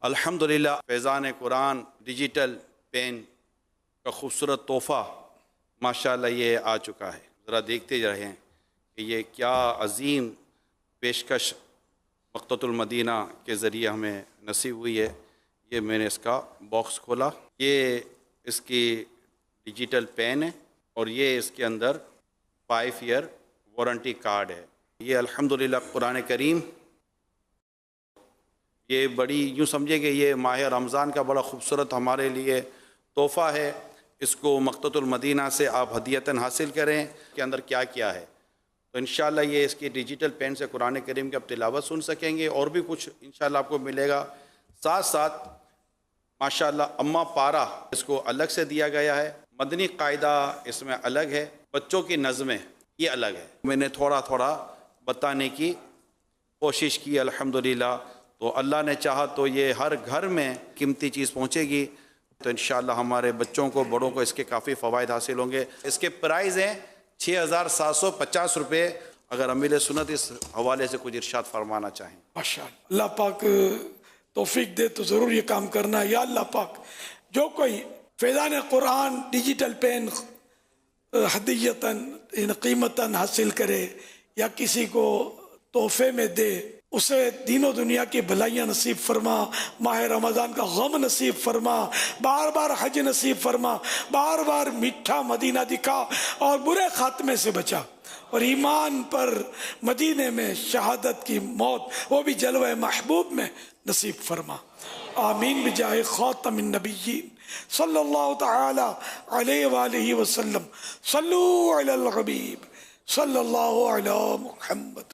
अल्हम्दुलिल्लाह Faizan Quran digital pen का खूबसूरत तोहफ़ा माशाअल्लाह ये आ चुका है। ज़रा देखते रहें कि ये क्या अज़ीम पेशकश मक़ततुल मदीना के ज़रिए हमें नसीब हुई है। ये मैंने इसका बॉक्स खोला, ये इसकी डिजिटल पेन है और ये इसके अंदर 5 ईयर वारंटी कार्ड है। ये अल्हम्दुलिल्लाह कुरान करीम, ये बड़ी यूँ समझे कि ये माह रमज़ान का बड़ा ख़ूबसूरत हमारे लिए तोहफ़ा है। इसको मक़ततुल मदीना से आप हदियतन हासिल करें। के अंदर क्या क्या है तो इंशाअल्लाह ये इसकी डिजिटल पेन से कुरान करीम की आप तिलावत सुन सकेंगे और भी कुछ इंशाअल्लाह आपको मिलेगा। साथ साथ माशाअल्लाह अम्मा पारा इसको अलग से दिया गया है, मदनी कायदा इसमें अलग है, बच्चों की नज़में ये अलग है। मैंने थोड़ा थोड़ा बताने की कोशिश की अल्हम्दुलिल्लाह। तो अल्लाह ने चाहा तो ये हर घर में कीमती चीज़ पहुँचेगी। तो इंशाअल्लाह हमारे बच्चों को, बड़ों को इसके काफ़ी फ़वाइद हासिल होंगे। इसके प्राइस हैं 6,750 रुपये। अगर अमीर सुन्नत इस हवाले से कुछ इरशाद फरमाना चाहें। माशाअल्लाह, अल्लाह पाक तौफीक दे तो ज़रूर ये काम करना है। या अल्लाह पाक, जो कोई फैज़ान कुरान डिजिटल पेन हदियतन कीमतन हासिल करे या किसी को तोहफे में दे, उसे दीनों दुनिया की भलाइयाँ नसीब फरमा, माह रमज़ान का गम नसीब फरमा, बार बार हज नसीब फरमा, बार बार मीठा मदीना दिखा और बुरे खात्मे से बचा और ईमान पर मदीने में शहादत की मौत, वो भी जलवे महबूब में नसीब फरमा। आमीन बिजाए खातमिन नबिय्यीन सल्लल्लाहु तआला अलैहि वालिहि वसल्लम। सल्लू अलल हबीब सल्लल्लाहु अला मुहम्मद।